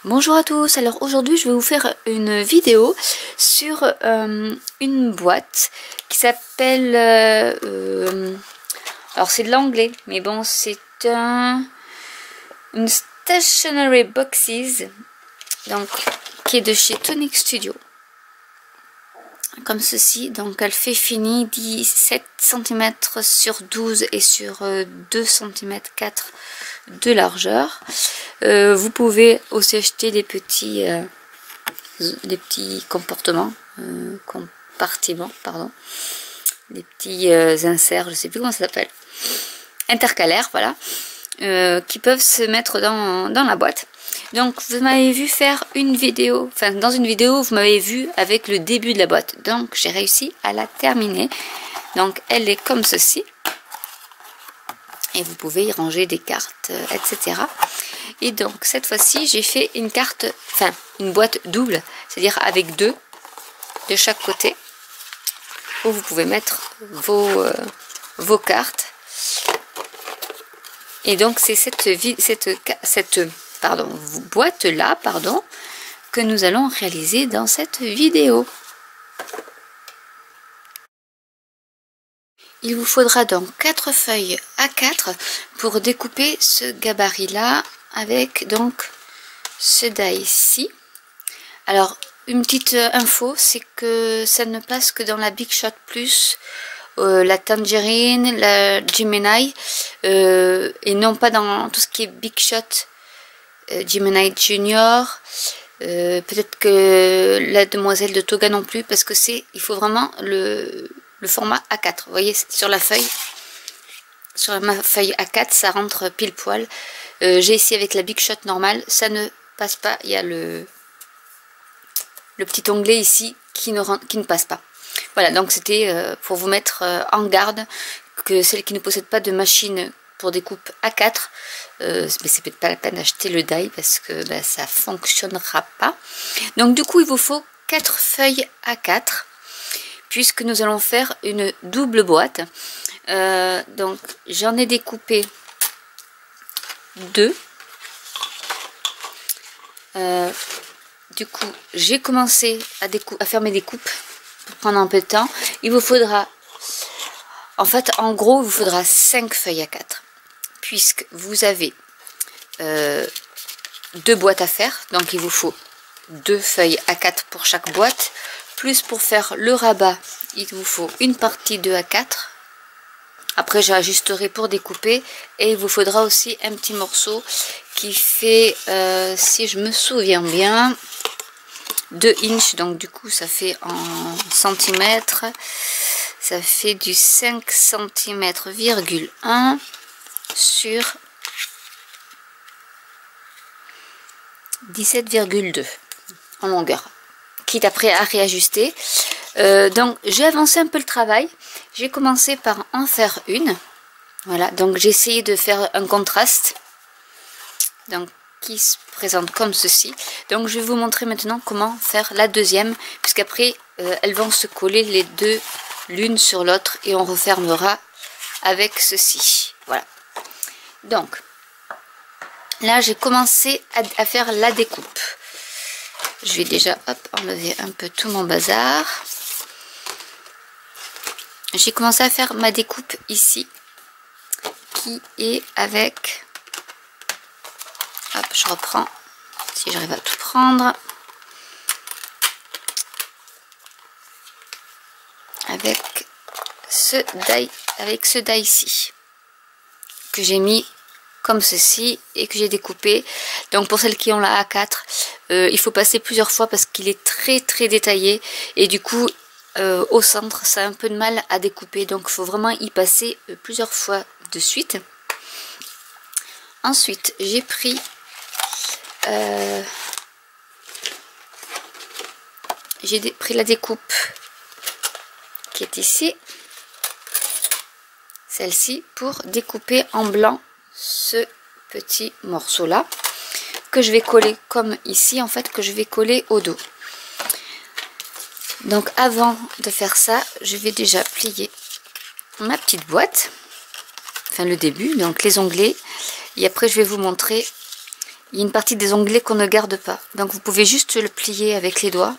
Bonjour à tous, alors aujourd'hui je vais vous faire une vidéo sur une boîte qui s'appelle, alors c'est de l'anglais, mais bon c'est une Stationery Boxes, donc qui est de chez Tonic Studio, comme ceci. Donc elle fait fini 17 cm sur 12 et sur 2 cm 4 de largeur. Vous pouvez aussi acheter des petits compartiments, pardon, des petits inserts, je sais plus comment ça s'appelle, intercalaires, voilà, qui peuvent se mettre dans la boîte. Donc vous m'avez vu faire une vidéo, enfin dans une vidéo vous m'avez vu avec le début de la boîte, donc j'ai réussi à la terminer. Donc elle est comme ceci. Et vous pouvez y ranger des cartes, etc. Et donc cette fois-ci j'ai fait une carte, enfin une boîte double, c'est-à-dire avec deux de chaque côté, où vous pouvez mettre vos cartes. Et donc c'est cette boîte là, que nous allons réaliser dans cette vidéo. Il vous faudra donc 4 feuilles A4 pour découper ce gabarit là, avec donc ce die-ci. Alors une petite info, c'est que ça ne passe que dans la Big Shot Plus, la Tangerine, la Gemini, et non pas dans tout ce qui est Big Shot, Gemini Junior, peut-être que la Demoiselle de Toga non plus, parce que il faut vraiment le format A4. Vous voyez, sur la feuille, sur ma feuille A4, ça rentre pile poil. J'ai ici avec la Big Shot normale, ça ne passe pas. Il y a le petit onglet ici qui ne passe pas. Voilà, donc c'était pour vous mettre en garde que celles qui ne possèdent pas de machine pour découpe A4, mais c'est peut-être pas la peine d'acheter le die parce que ça fonctionnera pas. Donc du coup, il vous faut 4 feuilles A4. Puisque nous allons faire une double boîte. Donc j'en ai découpé 2. Du coup j'ai commencé à faire mes découpes pour prendre un peu de temps. Il vous faudra, en fait en gros il vous faudra 5 feuilles A4, puisque vous avez 2 boîtes à faire. Donc il vous faut 2 feuilles A4 pour chaque boîte. Plus pour faire le rabat, il vous faut une partie de A4. Après j'ajusterai pour découper. Et il vous faudra aussi un petit morceau qui fait, si je me souviens bien, 2 inches. Donc du coup ça fait en centimètres. Ça fait du 5 cm,1 sur 17,2 en longueur. Quitte après à réajuster. Donc j'ai avancé un peu le travail. J'ai commencé par en faire une. Voilà, donc j'ai essayé de faire un contraste, donc qui se présente comme ceci. Donc je vais vous montrer maintenant comment faire la deuxième, puisqu'après elles vont se coller les deux l'une sur l'autre et on refermera avec ceci. Voilà, donc là j'ai commencé à faire la découpe. Je vais déjà enlever un peu tout mon bazar. J'ai commencé à faire ma découpe ici, qui est avec, hop, je reprends, si j'arrive à tout prendre, avec ce die ici, que j'ai mis comme ceci et que j'ai découpé. Donc pour celles qui ont la A4, il faut passer plusieurs fois parce qu'il est très détaillé, et du coup au centre ça a un peu de mal à découper, donc il faut vraiment y passer plusieurs fois de suite. Ensuite j'ai pris la découpe qui est ici, celle-ci, pour découper en blanc ce petit morceau là, que je vais coller comme ici, en fait, que je vais coller au dos. Donc avant de faire ça, je vais déjà plier ma petite boîte, enfin le début, donc les onglets, et après je vais vous montrer il y a une partie des onglets qu'on ne garde pas. Donc vous pouvez juste le plier avec les doigts.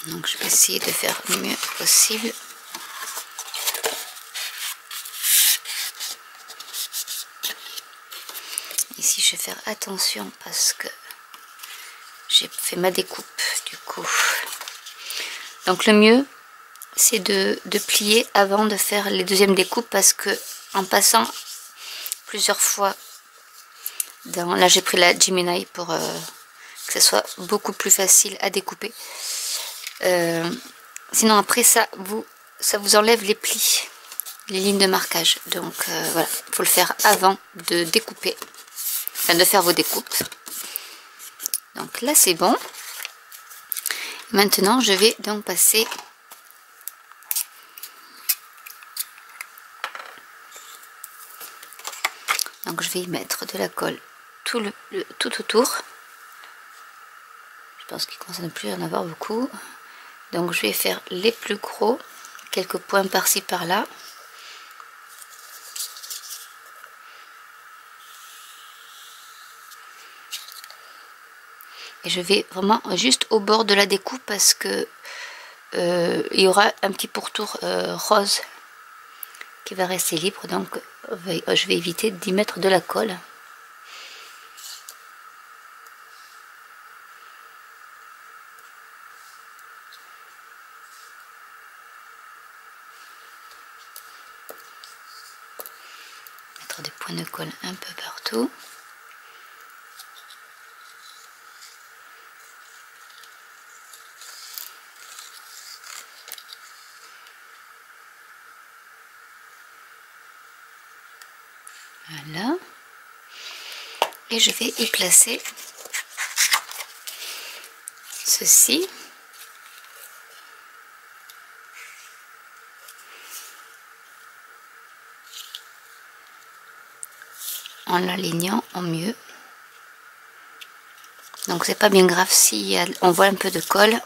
Donc je vais essayer de faire le mieux possible. Ici je vais faire attention parce que j'ai fait ma découpe du coup. Donc le mieux c'est de plier avant de faire les deuxièmes découpes, parce que en passant plusieurs fois là j'ai pris la Gemini pour que ce soit beaucoup plus facile à découper. Sinon après ça vous enlève les plis, les lignes de marquage. Donc voilà, il faut le faire avant de découper, enfin de faire vos découpes. Donc là c'est bon. Maintenant je vais donc passer donc je vais y mettre de la colle tout autour. Je pense qu'il commence à ne plus en avoir beaucoup. Donc je vais faire les plus gros, quelques points par-ci par-là. Et je vais vraiment juste au bord de la découpe, parce que il y aura un petit pourtour rose qui va rester libre. Donc je vais éviter d'y mettre de la colle. Mettre des points de colle un peu partout. Voilà. Et je vais y placer ceci. En l'alignant au mieux. Donc c'est pas bien grave si on voit un peu de colle.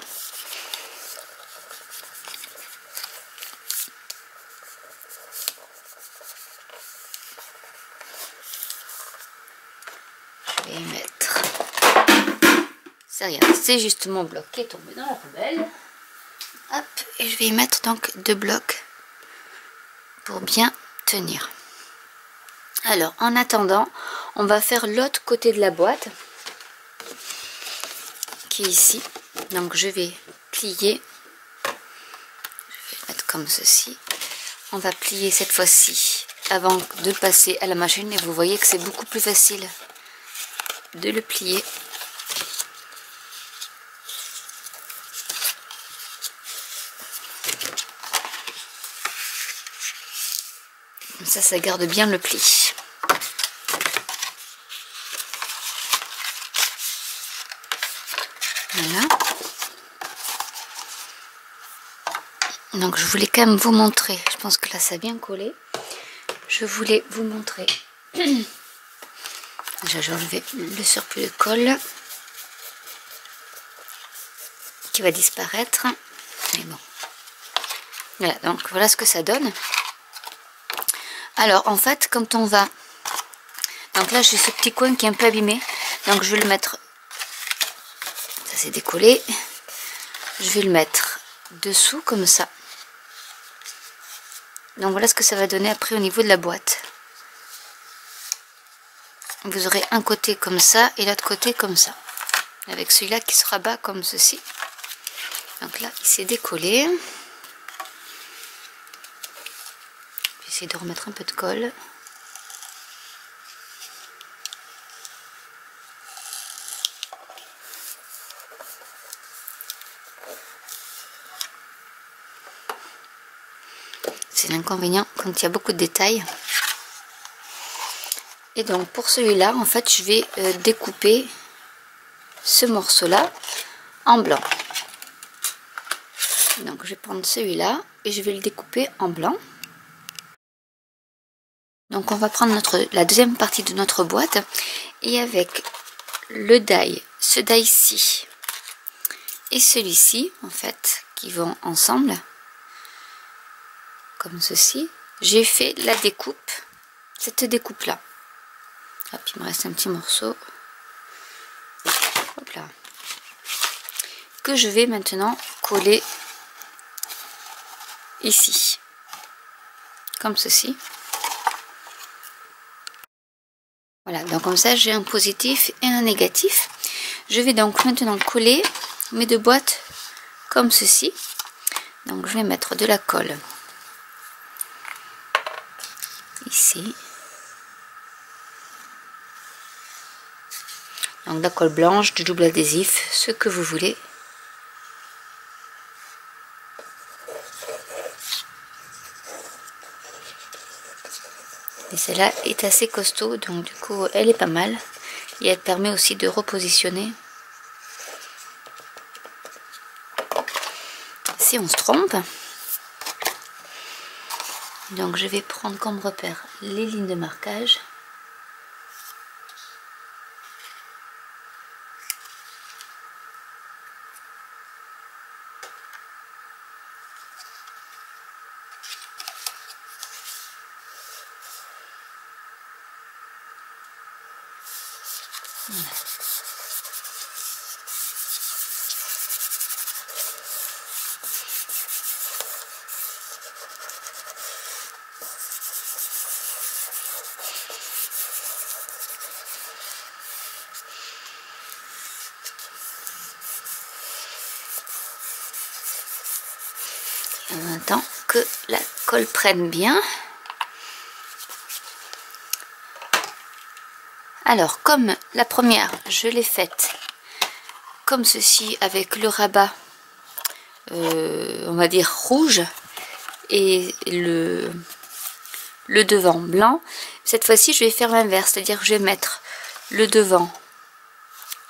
Je vais y mettre. C'est rien, c'est juste mon bloc qui est tombé dans la poubelle. Hop, et je vais y mettre donc 2 blocs pour bien tenir. Alors en attendant, on va faire l'autre côté de la boîte qui est ici. Donc je vais plier, je vais mettre comme ceci. On va plier cette fois-ci avant de passer à la machine, et vous voyez que c'est beaucoup plus facile de le plier. Comme ça garde bien le pli. Voilà. Donc je voulais quand même vous montrer, je pense que là ça a bien collé. Je voulais vous montrer. Déjà j'ai enlevé le surplus de colle qui va disparaître. Mais bon. Voilà, donc voilà ce que ça donne. Alors en fait, quand on va... Donc là j'ai ce petit coin qui est un peu abîmé. Donc je vais le mettre... Ça s'est décollé. Je vais le mettre dessous comme ça. Donc voilà ce que ça va donner après au niveau de la boîte. Vous aurez un côté comme ça et l'autre côté comme ça. Avec celui-là qui sera bas comme ceci. Donc là il s'est décollé. Je vais essayer de remettre un peu de colle. C'est l'inconvénient quand il y a beaucoup de détails. Et donc pour celui-là, en fait, je vais découper ce morceau-là en blanc. Donc je vais prendre celui-là et je vais le découper en blanc. Donc on va prendre la deuxième partie de notre boîte, et avec le die, ce die-ci et celui-ci, en fait, qui vont ensemble, comme ceci. j'ai fait la découpe, cette découpe là. Hop, il me reste un petit morceau. Hop là. Que je vais maintenant coller ici. Comme ceci. Voilà, donc comme ça j'ai un positif et un négatif. Je vais donc maintenant coller mes deux boîtes comme ceci. Donc je vais mettre de la colle ici. Donc de la colle blanche, du double adhésif, ce que vous voulez. Et celle-là est assez costaud, donc du coup elle est pas mal. Et elle permet aussi de repositionner. Si on se trompe. Donc je vais prendre comme repère les lignes de marquage. Voilà. On attend que la colle prenne bien. Alors comme la première je l'ai faite comme ceci avec le rabat on va dire rouge et le devant blanc, cette fois-ci je vais faire l'inverse, c'est à dire que je vais mettre le devant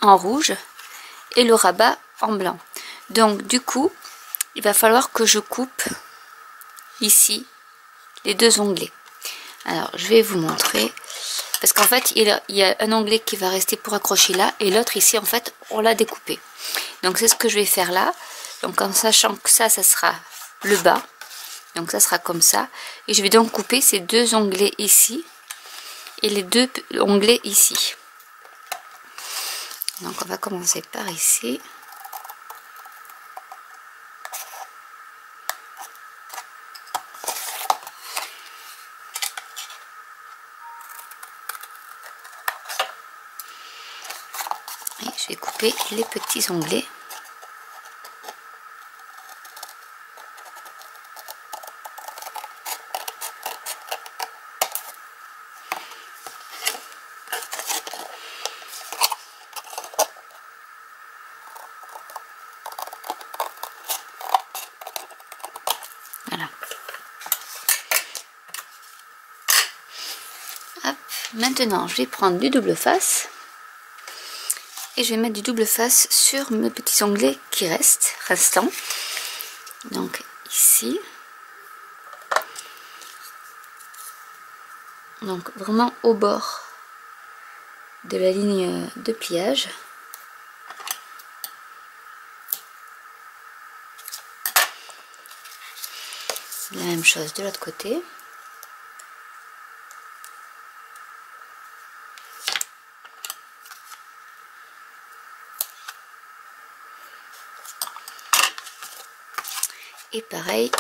en rouge et le rabat en blanc. Donc du coup il va falloir que je coupe ici les deux onglets. Alors je vais vous montrer parce qu'en fait il y a un onglet qui va rester pour accrocher là et l'autre ici en fait on l'a découpé. Donc c'est ce que je vais faire là. Donc en sachant que ça sera le bas, donc ça sera comme ça, et je vais donc couper ces deux onglets ici et les deux onglets ici. Donc on va commencer par ici. Et je vais couper les petits onglets. Voilà. Hop. Maintenant, je vais prendre du double face. Et je vais mettre du double face sur mes petits onglets qui restants. Donc ici. Donc vraiment au bord de la ligne de pliage. La même chose de l'autre côté. Et pareil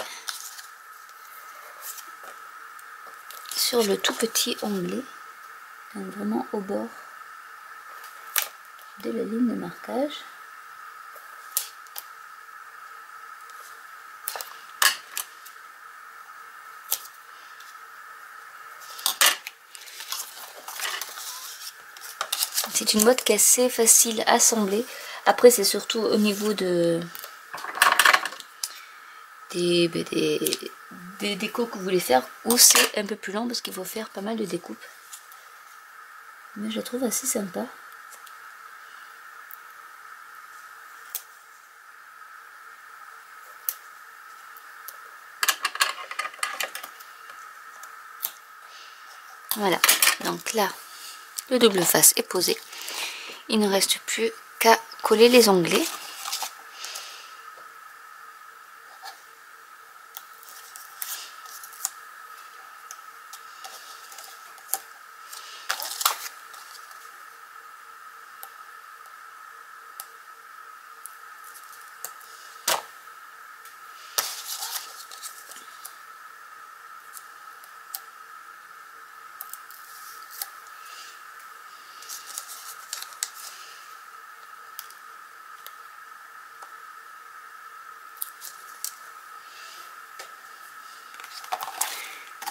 sur le tout petit onglet, donc vraiment au bord de la ligne de marquage. C'est une boîte qui est assez facile à assembler. Après c'est surtout au niveau des décos que vous voulez faire où c'est un peu plus long parce qu'il faut faire pas mal de découpes. Mais je la trouve assez sympa. Voilà, donc là le double face est posé. Il ne reste plus qu'à coller les onglets.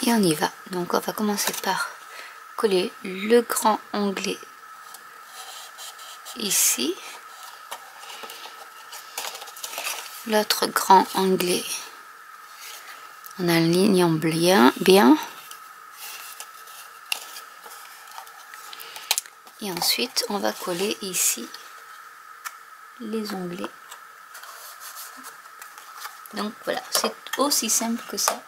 et on y va. Donc on va commencer par coller le grand onglet ici, l'autre grand onglet en alignant bien. Et ensuite, on va coller ici les onglets. Donc voilà, c'est aussi simple que ça.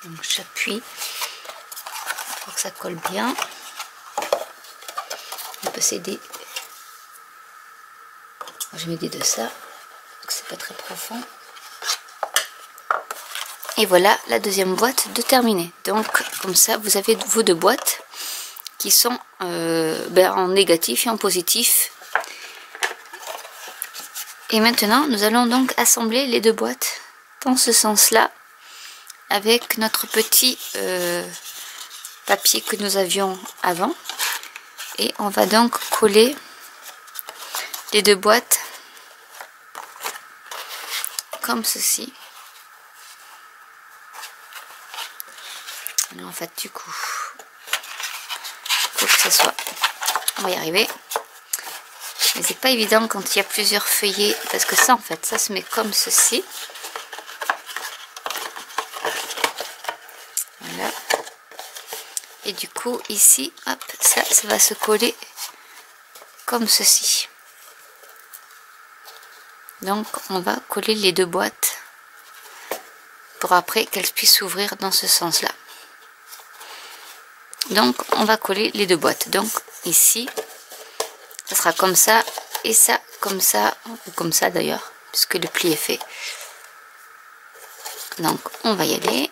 Donc j'appuie pour que ça colle bien. On peut s'aider. Je m'aide de ça, donc c'est pas très profond. Et voilà la deuxième boîte de terminée. Donc comme ça, vous avez vos deux boîtes qui sont en négatif et en positif. Et maintenant, nous allons donc assembler les deux boîtes dans ce sens-là, avec notre petit papier que nous avions avant. Et on va donc coller les deux boîtes comme ceci. Alors en fait, du coup, il faut que ça soit... On va y arriver. Mais c'est pas évident quand il y a plusieurs feuillets, parce que ça, en fait, ça se met comme ceci. Voilà. Et du coup, ici, hop, ça va se coller comme ceci. Donc, on va coller les deux boîtes pour après qu'elles puissent s'ouvrir dans ce sens-là. Donc, on va coller les deux boîtes. Donc, ici, ça sera comme ça, et ça, comme ça, ou comme ça d'ailleurs, puisque le pli est fait. Donc, on va y aller.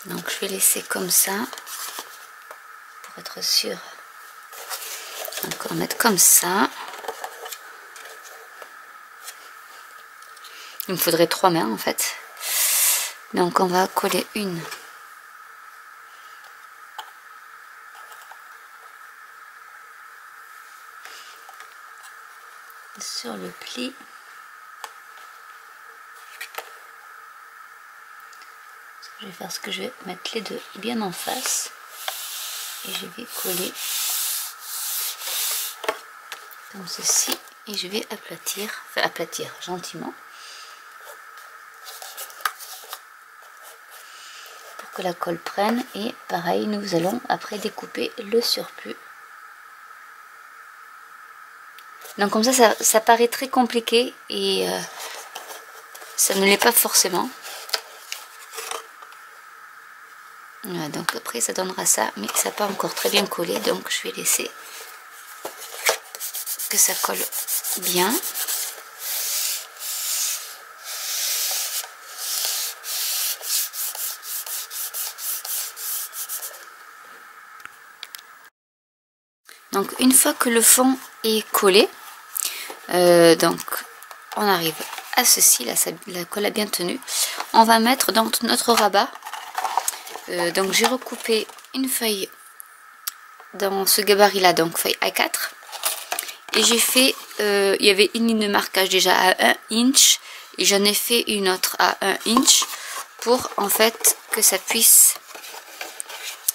Donc je vais laisser comme ça pour être sûr. Donc on va mettre comme ça. Il me faudrait 3 mains en fait. Donc on va coller une sur le pli. Je vais faire ce que je vais mettre les deux bien en face et je vais coller comme ceci et je vais aplatir gentiment pour que la colle prenne. Et pareil, nous allons après découper le surplus. Donc comme ça paraît très compliqué et ça ne l'est pas forcément. Voilà, donc après ça donnera ça, mais ça n'a pas encore très bien collé, donc je vais laisser que ça colle bien. Donc une fois que le fond est collé, donc on arrive à ceci, là la colle a bien tenu. On va mettre donc notre rabat. Donc j'ai recoupé une feuille dans ce gabarit là, donc feuille A4, et j'ai fait, il y avait une ligne de marquage déjà à 1 inch et j'en ai fait une autre à 1 inch pour en fait que ça puisse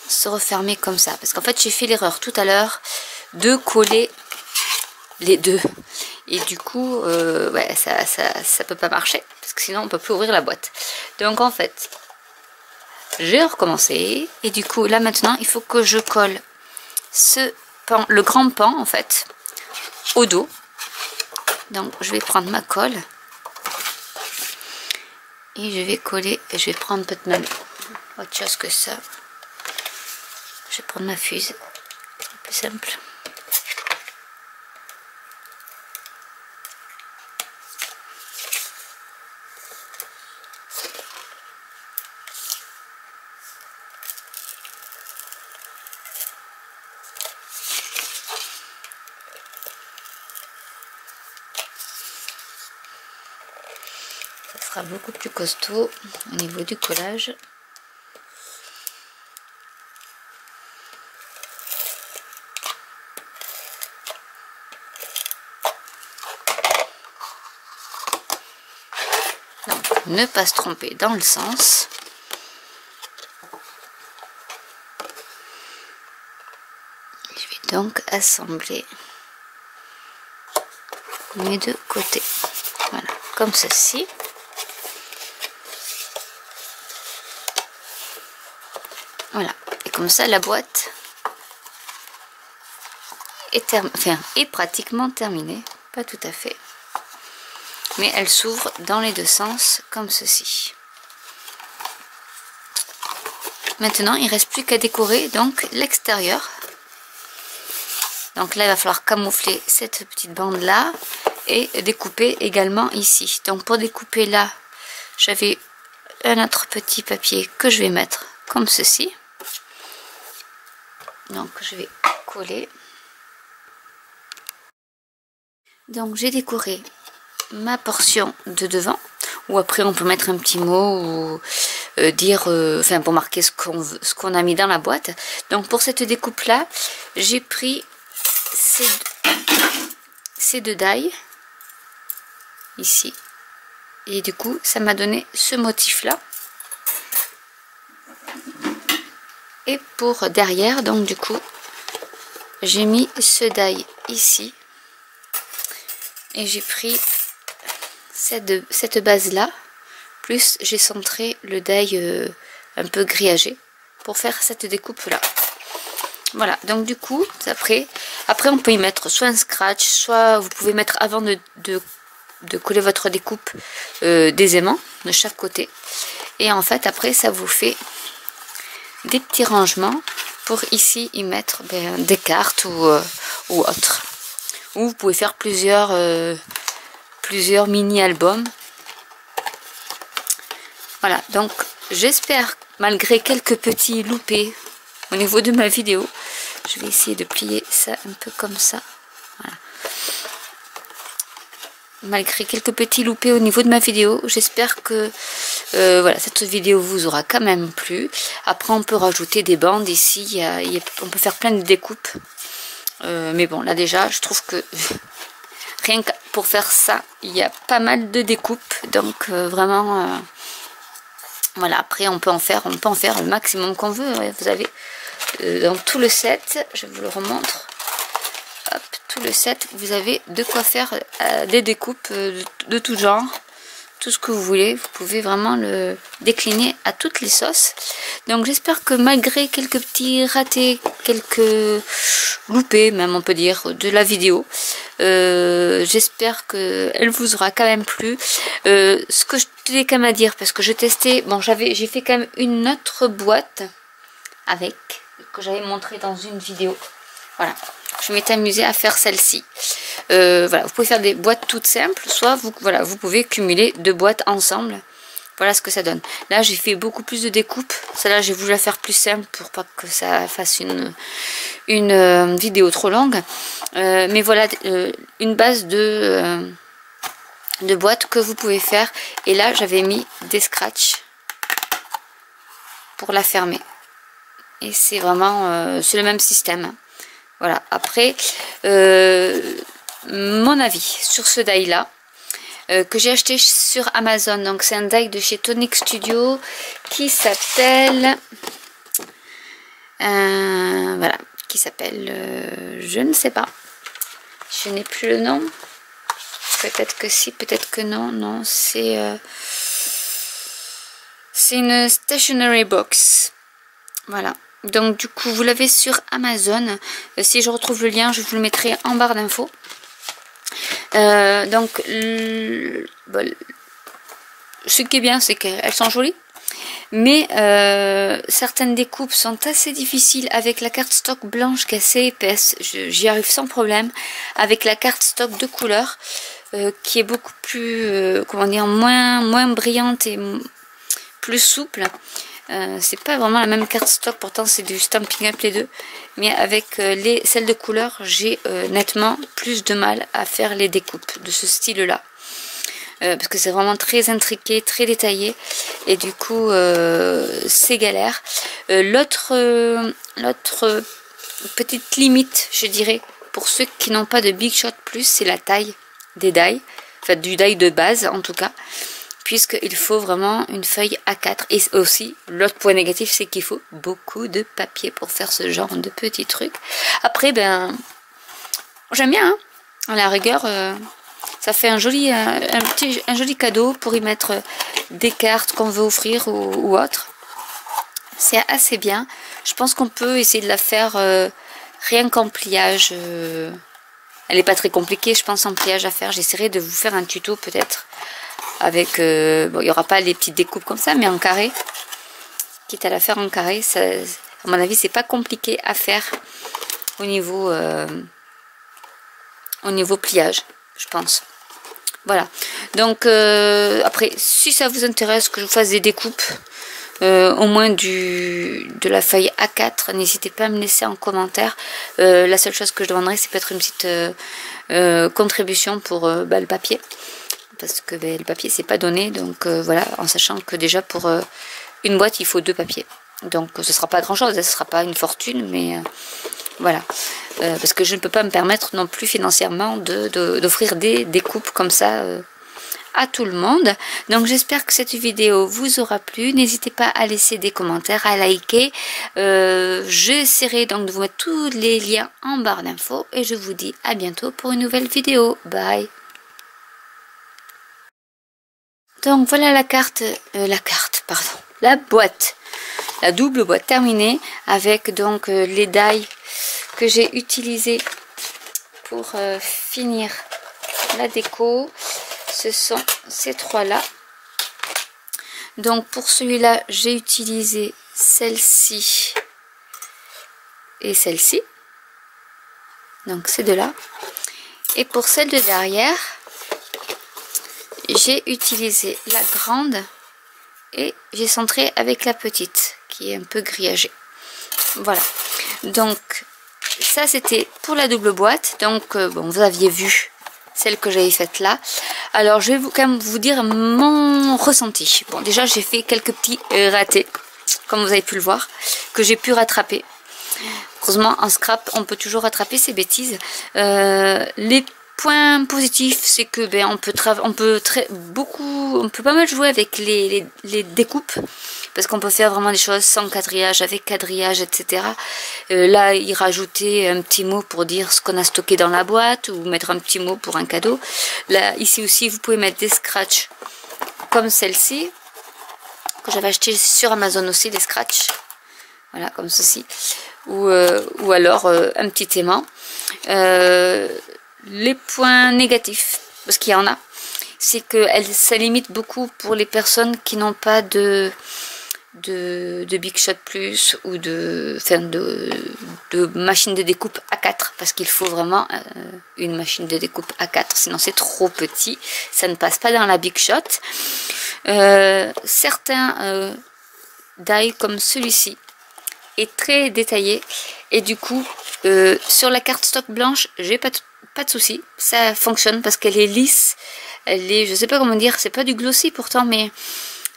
se refermer comme ça, parce qu'en fait j'ai fait l'erreur tout à l'heure de coller les deux et du coup ouais, ça peut pas marcher parce que sinon on peut plus ouvrir la boîte. Donc en fait j'ai recommencé et du coup là maintenant il faut que je colle ce pan, le grand pan en fait, au dos. Donc je vais prendre ma colle et je vais coller, et je vais prendre peut-être même autre chose que ça. Je vais prendre ma fuse, c'est plus simple. Ça sera beaucoup plus costaud au niveau du collage. Donc, ne pas se tromper dans le sens. Je vais donc assembler mes deux côtés. Voilà, comme ceci. Voilà, et comme ça la boîte est pratiquement terminée. Pas tout à fait. Mais elle s'ouvre dans les deux sens comme ceci. Maintenant il ne reste plus qu'à décorer donc l'extérieur. Donc là il va falloir camoufler cette petite bande là et découper également ici. Donc pour découper là, j'avais un autre petit papier que je vais mettre comme ceci. Donc je vais coller. Donc j'ai décoré ma portion de devant, ou après on peut mettre un petit mot ou dire, enfin pour marquer ce qu'on a mis dans la boîte. Donc pour cette découpe là, j'ai pris ces deux die ici, et du coup ça m'a donné ce motif là. Et pour derrière, donc du coup j'ai mis ce die ici et j'ai pris cette base là, plus j'ai centré le die un peu grillagé pour faire cette découpe là. Voilà, donc du coup après on peut y mettre soit un scratch, soit vous pouvez mettre avant de coller votre découpe des aimants de chaque côté, et en fait après ça vous fait des petits rangements pour ici y mettre des cartes ou autre. Ou vous pouvez faire plusieurs mini albums. Voilà, donc j'espère, malgré quelques petits loupés au niveau de ma vidéo, je vais essayer de plier ça un peu comme ça. Voilà. Malgré quelques petits loupés au niveau de ma vidéo, j'espère que voilà, cette vidéo vous aura quand même plu. Après on peut rajouter des bandes ici, on peut faire plein de découpes. Mais bon, là déjà je trouve que rien que pour faire ça il y a pas mal de découpes, donc vraiment voilà, après on peut en faire le maximum qu'on veut. Vous avez dans tout le set, je vous le remontre, hop, tout le set, vous avez de quoi faire des découpes de tout genre, tout ce que vous voulez. Vous pouvez vraiment le décliner à toutes les sauces. Donc j'espère que malgré quelques petits ratés, quelques loupés même on peut dire de la vidéo, j'espère que elle vous aura quand même plu. Ce que je tenais quand même à dire, parce que je testais, bon j'ai fait quand même une autre boîte avec, que j'avais montré dans une vidéo. Voilà, je m'étais amusée à faire celle-ci. Voilà, vous pouvez faire des boîtes toutes simples, soit vous pouvez cumuler deux boîtes ensemble. Voilà ce que ça donne. Là j'ai fait beaucoup plus de découpes. Celle-là j'ai voulu la faire plus simple pour pas que ça fasse une vidéo trop longue. Mais voilà, une base de boîtes que vous pouvez faire. Et là j'avais mis des scratchs pour la fermer. Et c'est vraiment c'est le même système. Voilà, après mon avis sur ce die là, que j'ai acheté sur Amazon. Donc c'est un die de chez Tonic Studio qui s'appelle voilà, qui s'appelle je ne sais pas, je n'ai plus le nom, peut-être que si, peut-être que non. Non, c'est une stationery box. Voilà, donc du coup vous l'avez sur Amazon. Si je retrouve le lien, je vous le mettrai en barre d'infos. Donc bon, ce qui est bien, c'est qu'elles sont jolies. Mais certaines découpes sont assez difficiles avec la cardstock blanche qui est assez épaisse. J'y arrive sans problème. Avec la cardstock de couleur qui est beaucoup plus, comment dire, moins brillante et plus souple. C'est pas vraiment la même cardstock, pourtant c'est du Stampin' Up les deux. Mais avec celles de couleur, j'ai nettement plus de mal à faire les découpes de ce style-là. Parce que c'est vraiment très intriqué, très détaillé, et du coup c'est galère. L'autre petite limite, je dirais, pour ceux qui n'ont pas de Big Shot Plus, c'est la taille des die, enfin du die de base en tout cas, puisqu'il faut vraiment une feuille A4. Et aussi, l'autre point négatif, c'est qu'il faut beaucoup de papier pour faire ce genre de petits trucs. Après, ben, j'aime bien, hein, à la rigueur... ça fait un joli cadeau pour y mettre des cartes qu'on veut offrir ou autre. C'est assez bien. Je pense qu'on peut essayer de la faire rien qu'en pliage. Elle n'est pas très compliquée, je pense, en pliage à faire. J'essaierai de vous faire un tuto peut-être. Avec, bon, il n'y aura pas les petites découpes comme ça, mais en carré. Quitte à la faire en carré. Ça, à mon avis, c'est pas compliqué à faire au niveau pliage, je pense. Voilà, donc après, si ça vous intéresse que je vous fasse des découpes, au moins de la feuille A4, n'hésitez pas à me laisser en commentaire. La seule chose que je demanderai, c'est peut-être une petite contribution pour le papier. Parce que le papier, c'est pas donné, donc voilà, en sachant que déjà pour une boîte, il faut 2 papiers. Donc ce sera pas grand-chose, ce sera pas une fortune, mais... voilà, parce que je ne peux pas me permettre non plus financièrement d'offrir des découpes comme ça à tout le monde. Donc j'espère que cette vidéo vous aura plu. N'hésitez pas à laisser des commentaires, à liker. J'essaierai donc de vous mettre tous les liens en barre d'infos. Et je vous dis à bientôt pour une nouvelle vidéo. Bye. Donc voilà la boîte. La double boîte terminée avec donc les die que j'ai utilisé pour finir la déco. Ce sont ces 3 là. Donc pour celui-là, j'ai utilisé celle-ci et celle-ci. Donc ces 2 là. Et pour celle de derrière, j'ai utilisé la grande et j'ai centré avec la petite qui est un peu grillagée. Voilà. Donc ça c'était pour la double boîte. Donc bon, vous aviez vu celle que j'avais faite là. Alors je vais quand même vous dire mon ressenti. Bon, déjà j'ai fait quelques petits ratés, comme vous avez pu le voir, que j'ai pu rattraper. Heureusement en scrap on peut toujours rattraper ces bêtises. Les points positifs, c'est que ben, on peut pas mal jouer avec les découpes, parce qu'on peut faire vraiment des choses sans quadrillage, avec quadrillage, etc. Là, il rajoutait un petit mot pour dire ce qu'on a stocké dans la boîte, ou mettre un petit mot pour un cadeau. Là, ici aussi, vous pouvez mettre des scratchs comme celle-ci, que j'avais acheté sur Amazon aussi, des scratchs. Voilà, comme ceci. Ou alors un petit aimant. Les points négatifs, parce qu'il y en a, c'est que ça limite beaucoup pour les personnes qui n'ont pas de Big Shot Plus ou de machine de découpe A4, parce qu'il faut vraiment une machine de découpe A4, sinon c'est trop petit, ça ne passe pas dans la Big Shot. Certains die comme celui-ci est très détaillé, et du coup sur la cardstock blanche, j'ai pas de souci, ça fonctionne parce qu'elle est lisse, elle est, je sais pas comment dire, c'est pas du glossy pourtant, mais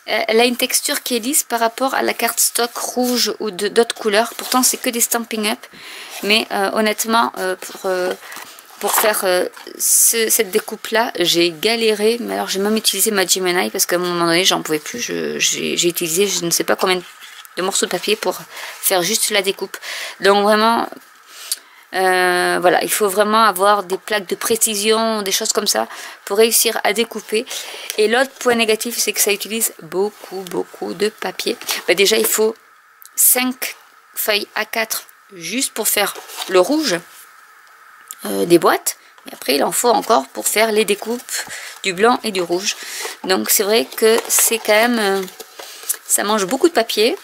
elle a une texture qui est lisse par rapport à la cardstock rouge ou d'autres couleurs. Pourtant c'est que des Stampin' Up, mais honnêtement pour faire cette découpe là, j'ai galéré. Mais alors j'ai même utilisé ma Gemini parce qu'à un moment donné j'en pouvais plus, j'ai utilisé je ne sais pas combien de morceaux de papier pour faire juste la découpe. Donc vraiment voilà, il faut vraiment avoir des plaques de précision, des choses comme ça pour réussir à découper. Et l'autre point négatif, c'est que ça utilise beaucoup de papier. Bah déjà il faut 5 feuilles A4 juste pour faire le rouge des boîtes, et après il en faut encore pour faire les découpes du blanc et du rouge. Donc c'est vrai que c'est quand même ça mange beaucoup de papier.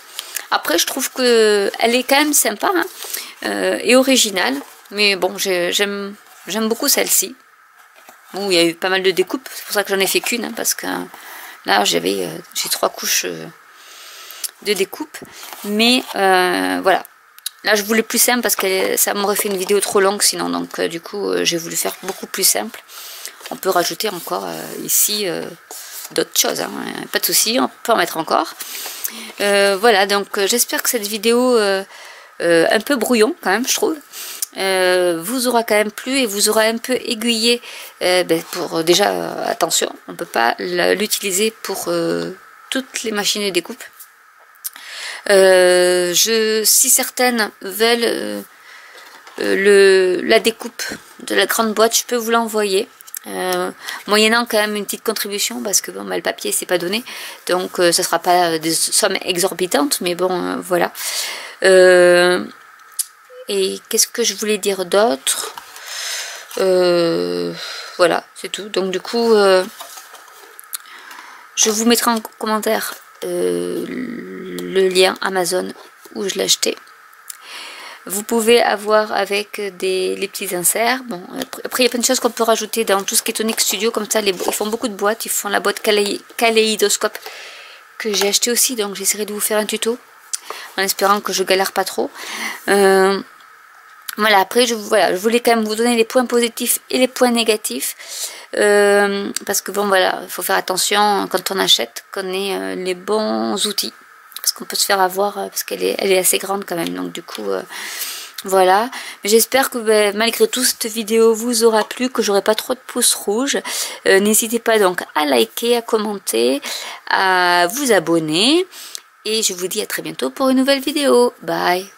Après, je trouve que elle est quand même sympa, hein, et originale. Mais bon, j'aime beaucoup celle-ci. Bon, il y a eu pas mal de découpes, c'est pour ça que j'en ai fait qu'une, hein, parce que là, j'ai 3 couches de découpe. Mais voilà. Là, je voulais plus simple parce que ça m'aurait fait une vidéo trop longue sinon. Donc, du coup, j'ai voulu faire beaucoup plus simple. On peut rajouter encore ici d'autres choses, hein, pas de souci, on peut en mettre encore. Voilà, donc j'espère que cette vidéo un peu brouillon quand même, je trouve, vous aura quand même plu et vous aura un peu aiguillé. Pour déjà, attention, on ne peut pas l'utiliser pour toutes les machines de découpe. Si certaines veulent la découpe de la grande boîte, je peux vous l'envoyer. Moyennant quand même une petite contribution parce que bon, le papier c'est pas donné, donc ça sera pas des sommes exorbitantes, mais bon, voilà. Et qu'est-ce que je voulais dire d'autre? Voilà, c'est tout. Donc du coup, je vous mettrai en commentaire le lien Amazon où je l'ai acheté. Vous pouvez avoir avec les petits inserts. Bon, après, il y a plein de choses qu'on peut rajouter dans tout ce qui est Tonic Studio. Comme ça, ils font beaucoup de boîtes. Ils font la boîte kaléidoscope que j'ai acheté aussi. Donc, j'essaierai de vous faire un tuto en espérant que je galère pas trop. Voilà, après, je voulais quand même vous donner les points positifs et les points négatifs. Parce que bon, voilà, il faut faire attention quand on achète, qu'on ait les bons outils. Parce qu'on peut se faire avoir, parce qu'elle est assez grande quand même. Donc du coup, voilà. J'espère que malgré tout, cette vidéo vous aura plu, que j'aurai pas trop de pouces rouges. N'hésitez pas donc à liker, à commenter, à vous abonner. Et je vous dis à très bientôt pour une nouvelle vidéo. Bye!